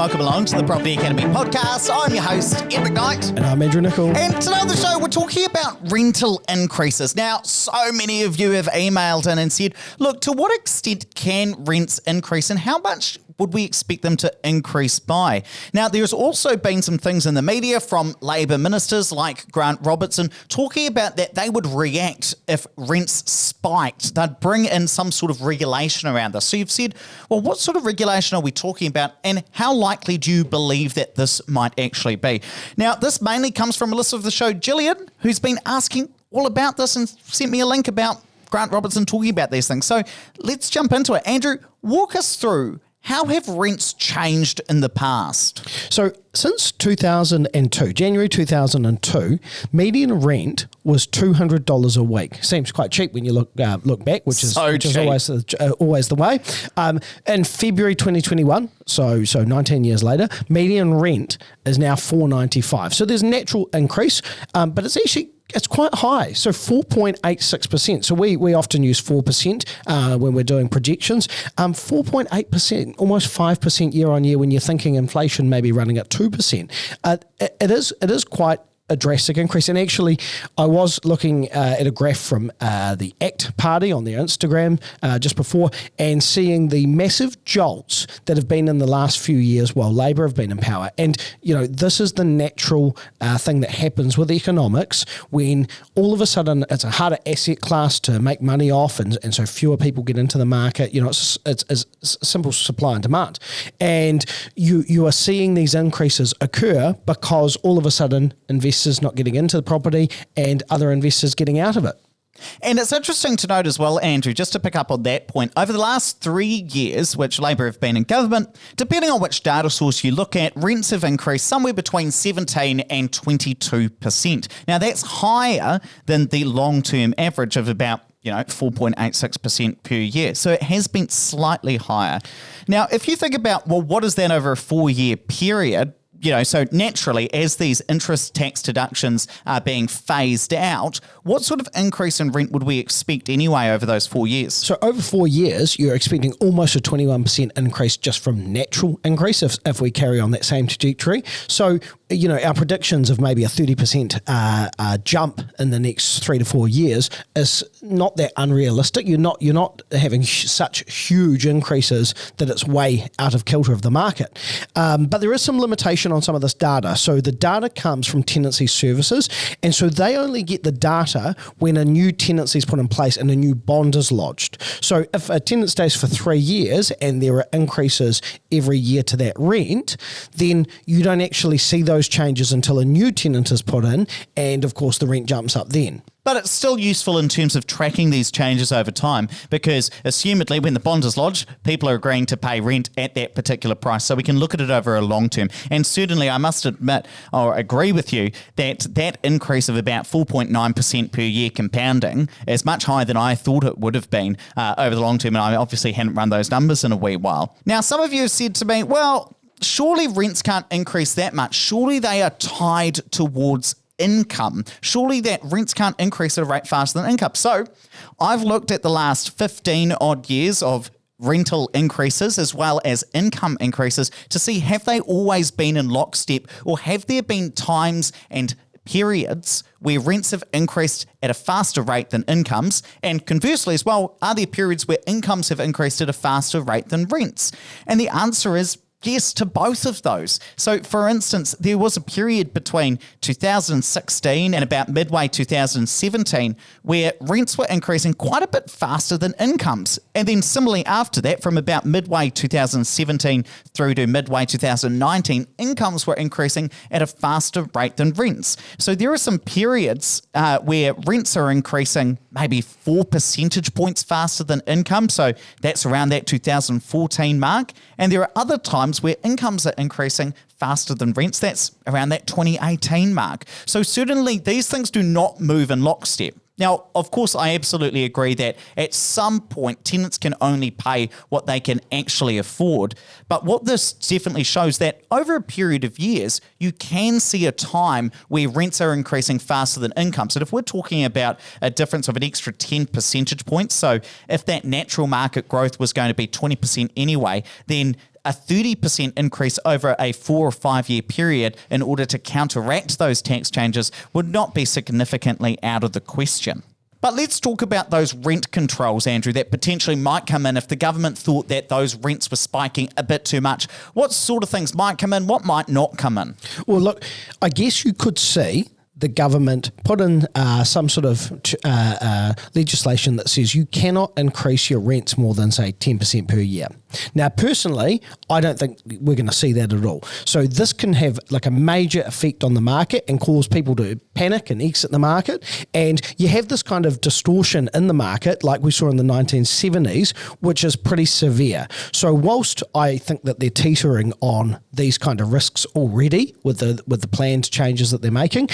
welcome along to the Property Academy podcast. I'm your host, Ed McKnight. And I'm Andrew Nicol. And today on the show, we're talking about rental increases. Now, so many of you have emailed in and said, look, to what extent can rents increase and how much would we expect them to increase by? Now, there's also been some things in the media from Labor ministers like Grant Robertson talking about that they would react if rents spiked. They'd bring in some sort of regulation around this. So you've said, well, what sort of regulation are we talking about and how likely do you believe that this might actually be? Now, this mainly comes from a listener of the show, Gillian, who's been asking all about this and sent me a link about Grant Robertson talking about these things. So let's jump into it. Andrew, walk us through how have rents changed in the past? So since 2002, January 2002, median rent was $200 a week. Seems quite cheap when you look back, which is always the way. In February 2021, so 19 years later, median rent is now $495. So there's a natural increase, but it's quite high, so 4.86%. So we often use 4% when we're doing projections. 4.8%, almost 5% year on year when you're thinking inflation maybe running at 2%. It is quite a drastic increase. And actually, I was looking at a graph from the ACT Party on their Instagram just before and seeing the massive jolts that have been in the last few years while Labor have been in power. And, this is the natural thing that happens with economics when all of a sudden it's a harder asset class to make money off and so fewer people get into the market. It's simple supply and demand. And you are seeing these increases occur because all of a sudden investors not getting into the property and other investors getting out of it. And it's interesting to note as well, Andrew, just to pick up on that point, over the last 3 years, which Labor have been in government, depending on which data source you look at, rents have increased somewhere between 17 and 22%. Now, that's higher than the long-term average of about 4.86% per year. So it has been slightly higher. Now, if you think about, well, what is that over a 4-year period? So naturally, as these interest tax deductions are being phased out, what sort of increase in rent would we expect anyway over those 4 years? So over 4 years, you're expecting almost a 21% increase just from natural increase if we carry on that same trajectory. So, our predictions of maybe a 30% jump in the next 3 to 4 years is not that unrealistic. You're not having such huge increases that it's way out of kilter of the market. But there is some limitation on some of this data. So the data comes from tenancy services, and so they only get the data when a new tenancy is put in place and a new bond is lodged. So if a tenant stays for 3 years and there are increases every year to that rent, then you don't actually see those changes until a new tenant is put in, and of course the rent jumps up then. But it's still useful in terms of tracking these changes over time because, assumedly, when the bond is lodged, people are agreeing to pay rent at that particular price. So we can look at it over a long term. And certainly, I must admit or agree with you that increase of about 4.9% per year compounding is much higher than I thought it would have been over the long term. And I obviously hadn't run those numbers in a wee while. Now, some of you have said to me, well, surely rents can't increase that much. Surely they are tied towards income. Surely that rents can't increase at a rate faster than income. So I've looked at the last 15 odd years of rental increases as well as income increases to see have they always been in lockstep or have there been times and periods where rents have increased at a faster rate than incomes, and conversely as well, are there periods where incomes have increased at a faster rate than rents? And the answer is yes to both of those. So, for instance, there was a period between 2016 and about midway 2017 where rents were increasing quite a bit faster than incomes. And then similarly after that, from about midway 2017 through to midway 2019, incomes were increasing at a faster rate than rents. So there are some periods where rents are increasing maybe 4 percentage points faster than income. So that's around that 2014 mark. And there are other times where incomes are increasing faster than rents. That's around that 2018 mark. So certainly these things do not move in lockstep. Now, of course, I absolutely agree that at some point tenants can only pay what they can actually afford. But what this definitely shows that over a period of years, you can see a time where rents are increasing faster than incomes. And if we're talking about a difference of an extra 10 percentage points, so if that natural market growth was going to be 20% anyway, then a 30% increase over a 4 or 5 year period in order to counteract those tax changes would not be significantly out of the question. But let's talk about those rent controls, Andrew, that potentially might come in if the government thought that those rents were spiking a bit too much. What sort of things might come in? What might not come in? Well, look, I guess you could see the government put in some sort of legislation that says you cannot increase your rents more than, say, 10% per year. Now, personally, I don't think we're going to see that at all. So this can have like a major effect on the market and cause people to panic and exit the market. And you have this kind of distortion in the market like we saw in the 1970s, which is pretty severe. So whilst I think that they're teetering on these kind of risks already with the planned changes that they're making,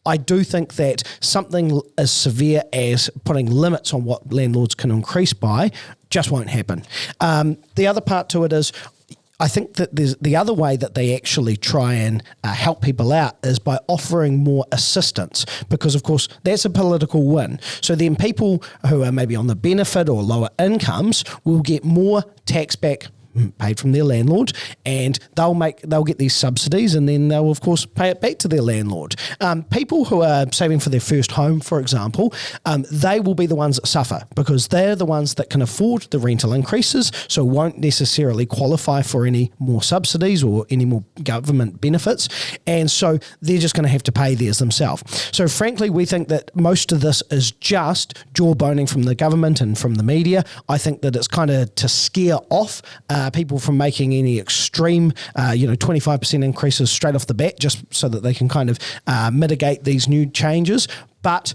I do think that something as severe as putting limits on what landlords can increase by just won't happen. The other part to it is, I think that there's the other way that they actually try and help people out is by offering more assistance, because of course that's a political win. So then people who are maybe on the benefit or lower incomes will get more tax back paid from their landlord, and they'll get these subsidies, and then they'll of course pay it back to their landlord. People who are saving for their first home, for example, they will be the ones that suffer because they're the ones that can afford the rental increases, so won't necessarily qualify for any more subsidies or any more government benefits, and so they're just going to have to pay theirs themselves. So frankly, we think that most of this is just jawboning from the government and from the media. I think that it's kind of to scare off people from making any extreme, 25% increases straight off the bat, just so that they can kind of mitigate these new changes. But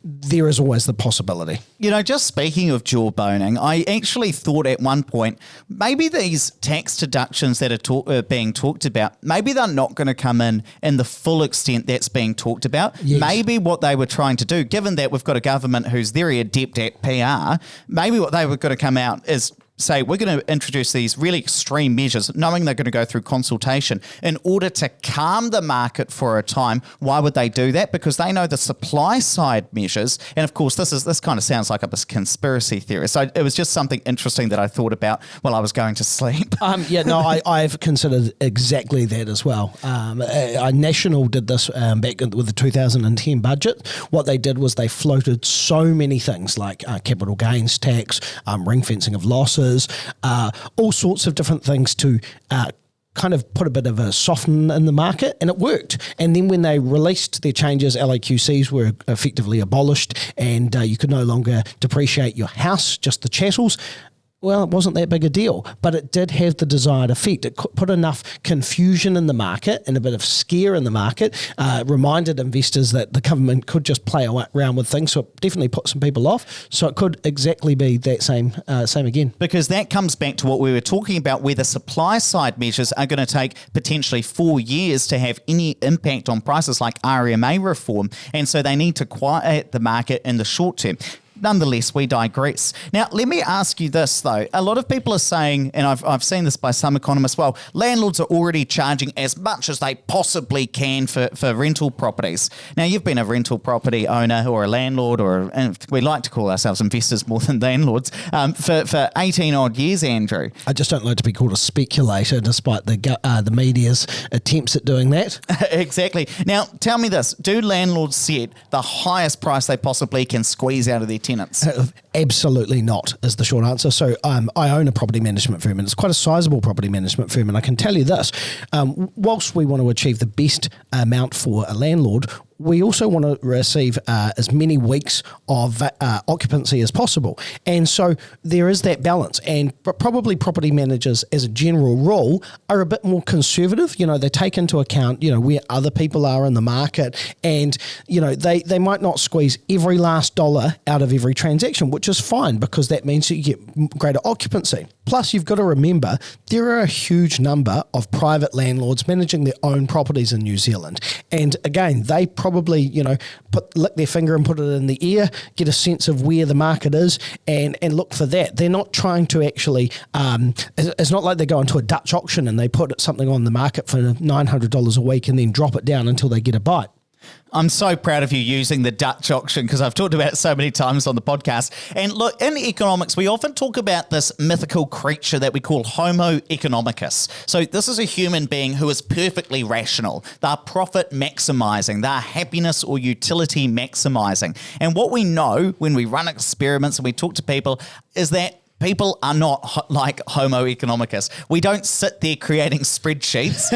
there is always the possibility. Just speaking of jawboning, I actually thought at one point maybe these tax deductions that are being talked about, maybe they're not going to come in the full extent that's being talked about. Yes. Maybe what they were trying to do, given that we've got a government who's very adept at PR, maybe what they were going to come out is say we're going to introduce these really extreme measures, knowing they're going to go through consultation in order to calm the market for a time. Why would they do that? Because they know the supply side measures, and of course this kind of sounds like a conspiracy theory. So it was just something interesting that I thought about while I was going to sleep. I've considered exactly that as well. National did this back with the 2010 budget. What they did was they floated so many things like capital gains tax, ring fencing of losses, all sorts of different things to kind of put a bit of a soften in the market, and it worked. And then when they released their changes, LAQCs were effectively abolished, and you could no longer depreciate your house, just the chattels. Well, it wasn't that big a deal, but it did have the desired effect. It put enough confusion in the market and a bit of scare in the market, reminded investors that the government could just play around with things, so it definitely put some people off. So it could exactly be that same again. Because that comes back to what we were talking about, where the supply side measures are going to take potentially 4 years to have any impact on prices, like RMA reform, and so they need to quiet the market in the short term. Nonetheless, we digress. Now, let me ask you this, though. A lot of people are saying, and I've seen this by some economists, well, landlords are already charging as much as they possibly can for rental properties. Now, you've been a rental property owner or a landlord, and we like to call ourselves investors more than landlords, for 18 odd years, Andrew. I just don't like to be called a speculator, despite the media's attempts at doing that. Exactly. Now, tell me this. Do landlords set the highest price they possibly can squeeze out of their tenants? Absolutely not, is the short answer. So I own a property management firm, and it's quite a sizable property management firm. And I can tell you this, whilst we want to achieve the best amount for a landlord, we also want to receive as many weeks of occupancy as possible. And so there is that balance. And probably property managers, as a general rule, are a bit more conservative. They take into account, where other people are in the market. And, they might not squeeze every last dollar out of every transaction, which is fine, because that means that you get greater occupancy. Plus, you've got to remember, there are a huge number of private landlords managing their own properties in New Zealand. And again, they probably, lick their finger and put it in the air, get a sense of where the market is, and look for that. They're not trying to actually, it's not like they go into a Dutch auction and they put something on the market for $900 a week and then drop it down until they get a bite. I'm so proud of you using the Dutch auction because I've talked about it so many times on the podcast. And look, in economics, we often talk about this mythical creature that we call Homo economicus. So this is a human being who is perfectly rational. They're profit maximizing. They're happiness or utility maximizing. And what we know when we run experiments and we talk to people is that people are not like Homo economicus. We don't sit there creating spreadsheets.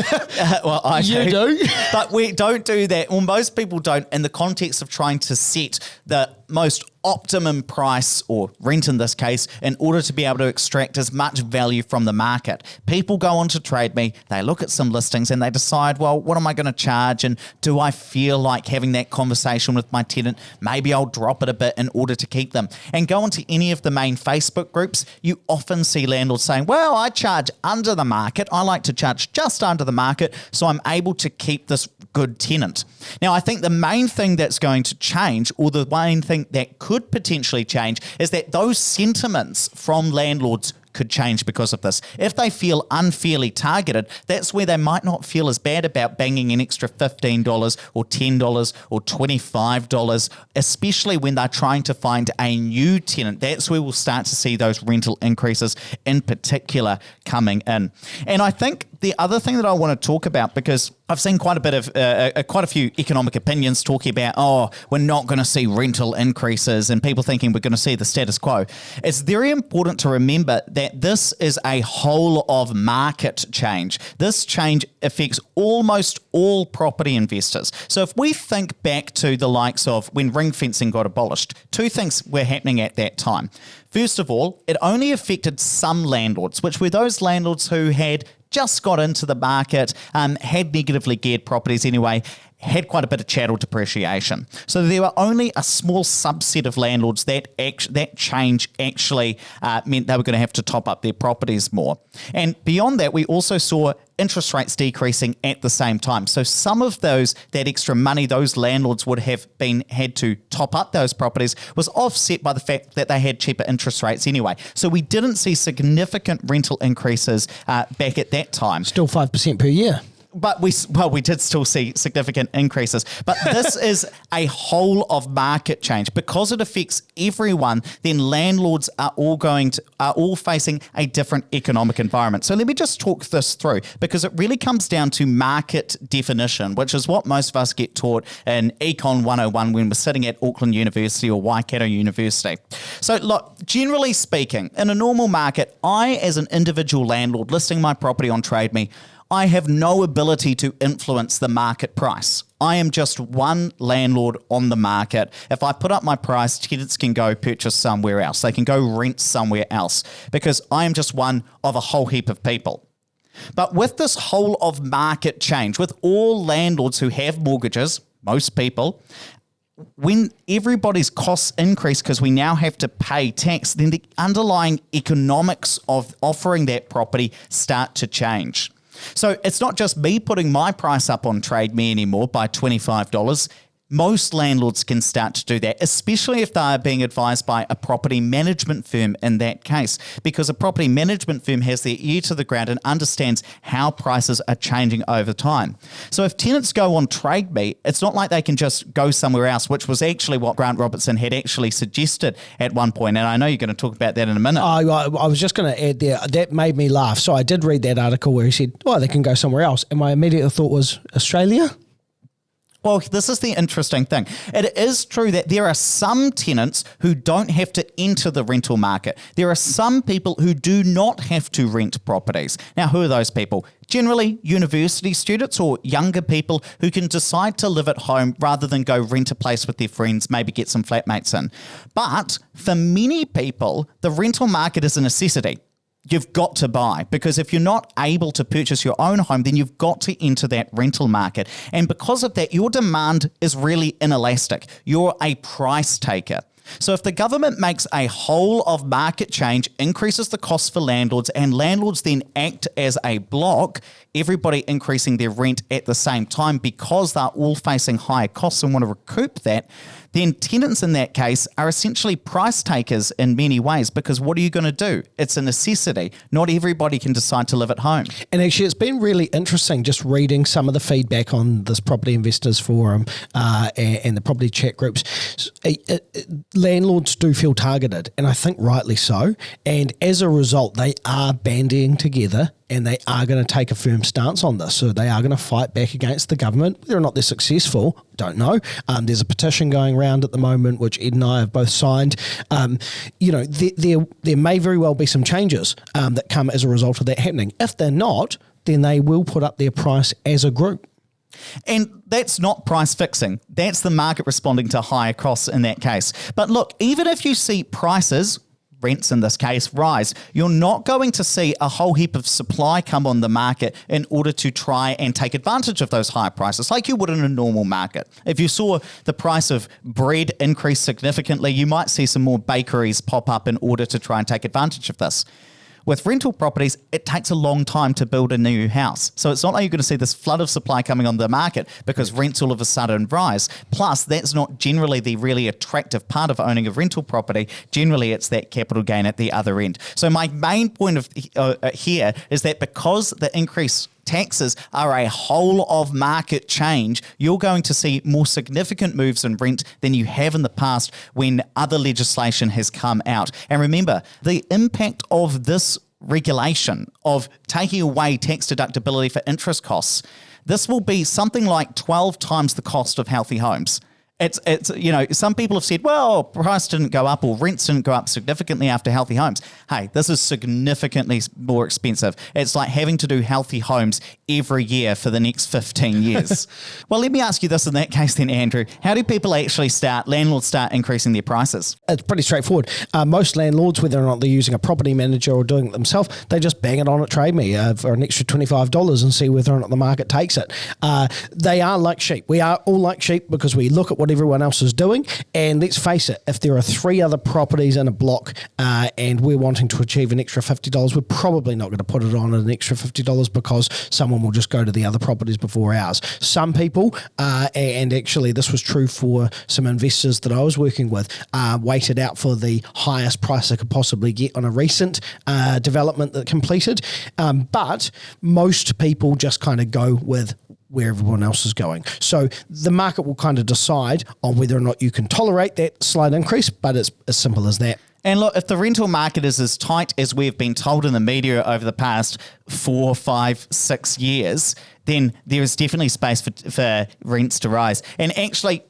Well, I do. But we don't do that. Well, most people don't in the context of trying to set the most optimum price, or rent in this case, in order to be able to extract as much value from the market. People go on to Trade Me, they look at some listings and they decide, well, what am I going to charge? And do I feel like having that conversation with my tenant? Maybe I'll drop it a bit in order to keep them. And go onto any of the main Facebook groups, you often see landlords saying, well, I charge under the market. I like to charge just under the market, so I'm able to keep this good tenant. Now, I think the main thing that's going to change, or the main thing that could potentially change, is that those sentiments from landlords could change because of this. If they feel unfairly targeted, that's where they might not feel as bad about banging an extra $15 or $10 or $25, especially when they're trying to find a new tenant. That's where we'll start to see those rental increases in particular coming in. And I think the other thing that I want to talk about, because I've seen quite a few economic opinions talking about, oh, we're not going to see rental increases, and people thinking we're going to see the status quo. It's very important to remember that this is a whole of market change. This change affects almost all property investors. So if we think back to the likes of when ring fencing got abolished, two things were happening at that time. First of all, it only affected some landlords, which were those landlords who had just got into the market, had negatively geared properties anyway, had quite a bit of chattel depreciation. So there were only a small subset of landlords that change actually meant they were going to have to top up their properties more. And beyond that, we also saw interest rates decreasing at the same time. So some of that extra money those landlords would have had to top up those properties was offset by the fact that they had cheaper interest rates anyway. So we didn't see significant rental increases back at that time. Still 5% per year. But we did still see significant increases. But this is a whole of market change. Because it affects everyone, then landlords are all facing a different economic environment. So let me just talk this through, because it really comes down to market definition, which is what most of us get taught in Econ 101 when we're sitting at Auckland University or Waikato University. So look, generally speaking, in a normal market, I, as an individual landlord listing my property on Trade Me, I have no ability to influence the market price. I am just one landlord on the market. If I put up my price, tenants can go purchase somewhere else. They can go rent somewhere else, because I am just one of a whole heap of people. But with this whole of market change, with all landlords who have mortgages, most people, when everybody's costs increase because we now have to pay tax, then the underlying economics of offering that property start to change. So it's not just me putting my price up on Trade Me anymore by $25. Most landlords can start to do that, especially if they are being advised by a property management firm in that case, because a property management firm has their ear to the ground and understands how prices are changing over time. So if tenants go on Trade Me, it's not like they can just go somewhere else, which was actually what Grant Robertson had actually suggested at one point. And I know you're going to talk about that in a minute. I was just going to add there, that made me laugh. So I did read that article where he said, well, they can go somewhere else. And my immediate thought was, Australia? Well, this is the interesting thing. It is true that there are some tenants who don't have to enter the rental market. There are some people who do not have to rent properties. Now, who are those people? Generally, university students or younger people who can decide to live at home rather than go rent a place with their friends, maybe get some flatmates in. But for many people, the rental market is a necessity. You've got to buy, because if you're not able to purchase your own home, then you've got to enter that rental market. And because of that, your demand is really inelastic. You're a price taker. So if the government makes a whole of market change, increases the cost for landlords, and landlords then act as a block, everybody increasing their rent at the same time because they're all facing higher costs and want to recoup that, then tenants in that case are essentially price takers in many ways, because what are you going to do? It's a necessity. Not everybody can decide to live at home. And actually, it's been really interesting just reading some of the feedback on this Property Investors Forum and the property chat groups. Landlords do feel targeted, and I think rightly so. And as a result, they are banding together and they are going to take a firm stance on this. So they are going to fight back against the government. Whether or not they're successful, don't know. There's a petition going around at the moment, which Ed and I have both signed. There may very well be some changes that come as a result of that happening. If they're not, then they will put up their price as a group. And that's not price fixing. That's the market responding to higher costs in that case. But look, even if you see prices, rents in this case, rise, you're not going to see a whole heap of supply come on the market in order to try and take advantage of those higher prices like you would in a normal market. If you saw the price of bread increase significantly, you might see some more bakeries pop up in order to try and take advantage of this. With rental properties, it takes a long time to build a new house. So it's not like you're going to see this flood of supply coming on the market because rents all of a sudden rise. Plus, that's not generally the really attractive part of owning a rental property. Generally, it's that capital gain at the other end. So my main point of here is that because the increase taxes are a whole of market change, you're going to see more significant moves in rent than you have in the past when other legislation has come out. And remember, the impact of this regulation of taking away tax deductibility for interest costs, this will be something like 12 times the cost of healthy homes. It's some people have said, well, price didn't go up or rents didn't go up significantly after healthy homes. Hey, this is significantly more expensive. It's like having to do healthy homes every year for the next 15 years. Well, let me ask you this in that case then, Andrew. How do landlords start increasing their prices? It's pretty straightforward. Most landlords, whether or not they're using a property manager or doing it themselves, they just bang it on at Trade Me for an extra $25 and see whether or not the market takes it. They are like sheep. We are all like sheep because we look at what everyone else is doing. And let's face it, if there are 3 other properties in a block and we're wanting to achieve an extra $50, we're probably not going to put it on at an extra $50 because someone will just go to the other properties before ours. Some people, and actually this was true for some investors that I was working with, waited out for the highest price they could possibly get on a recent development that completed. But most people just kind of go with where everyone else is going. So the market will kind of decide on whether or not you can tolerate that slight increase, but it's as simple as that. And look, if the rental market is as tight as we've been told in the media over the past 4, 5, 6 years, then there is definitely space for rents to rise. And actually,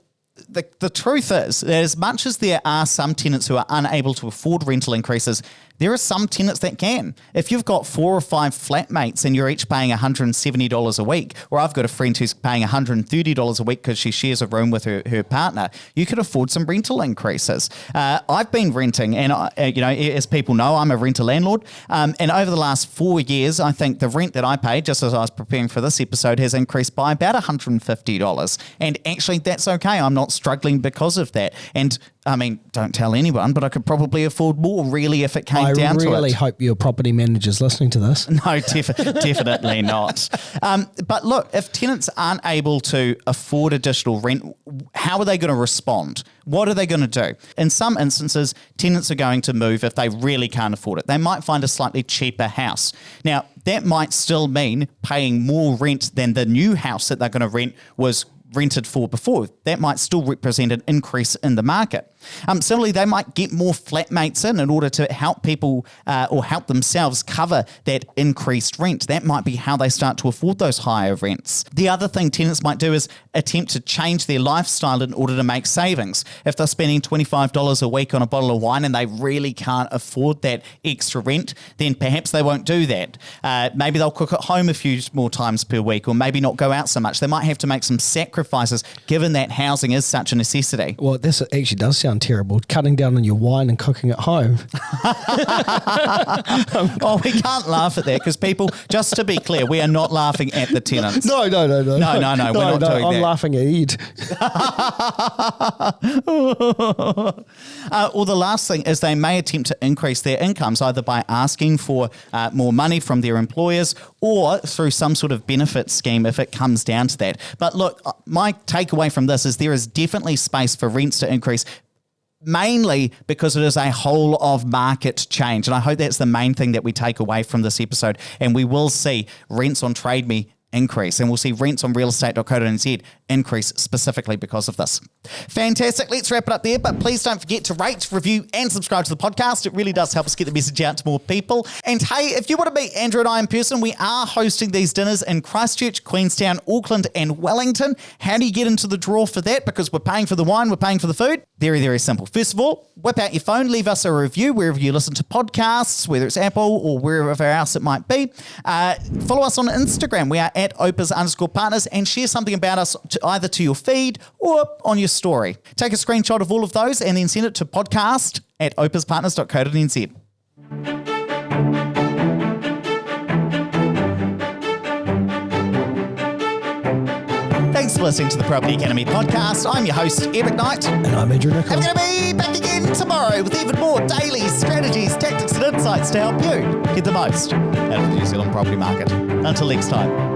the truth is that as much as there are some tenants who are unable to afford rental increases, there are some tenants that can. If you've got 4 or 5 flatmates and you're each paying $170 a week, or I've got a friend who's paying $130 a week because she shares a room with her partner, you could afford some rental increases. I've been renting, and as people know, I'm a renter landlord. And over the last 4 years, I think the rent that I paid, just as I was preparing for this episode, has increased by about $150. And actually, that's okay. I'm not struggling because of that. And I mean, don't tell anyone, but I could probably afford more really if it came down to it. I really hope your property manager's listening to this. No, definitely not. But look, if tenants aren't able to afford additional rent, how are they going to respond? What are they going to do? In some instances, tenants are going to move if they really can't afford it. They might find a slightly cheaper house. Now, that might still mean paying more rent than the new house that they're going to rent was rented for before. That might still represent an increase in the market. Similarly, they might get more flatmates in order to help people or help themselves cover that increased rent. That might be how they start to afford those higher rents. The other thing tenants might do is attempt to change their lifestyle in order to make savings. If they're spending $25 a week on a bottle of wine and they really can't afford that extra rent, then perhaps they won't do that. Maybe they'll cook at home a few more times per week, or maybe not go out so much. They might have to make some sacrifices given that housing is such a necessity. Well, this actually does sound terrible, cutting down on your wine and cooking at home. Oh, we can't laugh at that because people, just to be clear, we are not laughing at the tenants. No, No, we're not doing that. I'm laughing at Ed. Or the last thing is they may attempt to increase their incomes either by asking for more money from their employers or through some sort of benefit scheme if it comes down to that. But look, my takeaway from this is there is definitely space for rents to increase, mainly because it is a whole of market change. And I hope that's the main thing that we take away from this episode. And we will see rents on Trade Me increase, and we'll see rents on realestate.co.nz increase specifically because of this. Fantastic. Let's wrap it up there, but please don't forget to rate, review, and subscribe to the podcast. It really does help us get the message out to more people. And hey, if you want to meet Andrew and I in person, we are hosting these dinners in Christchurch, Queenstown, Auckland, and Wellington. How do you get into the draw for that? Because we're paying for the wine, we're paying for the food. Very, very simple. First of all, whip out your phone, leave us a review wherever you listen to podcasts, whether it's Apple or wherever else it might be. Follow us on Instagram. We are at @opus_partners, and share something about us either to your feed or on your story. Take a screenshot of all of those and then send it to podcast@opuspartners.co.nz. Thanks for listening to the Property Academy podcast. I'm your host, Eric Knight. And I'm Andrew Nichols. I'm going to be back again tomorrow with even more daily strategies, tactics, and insights to help you get the most out of the New Zealand property market. Until next time.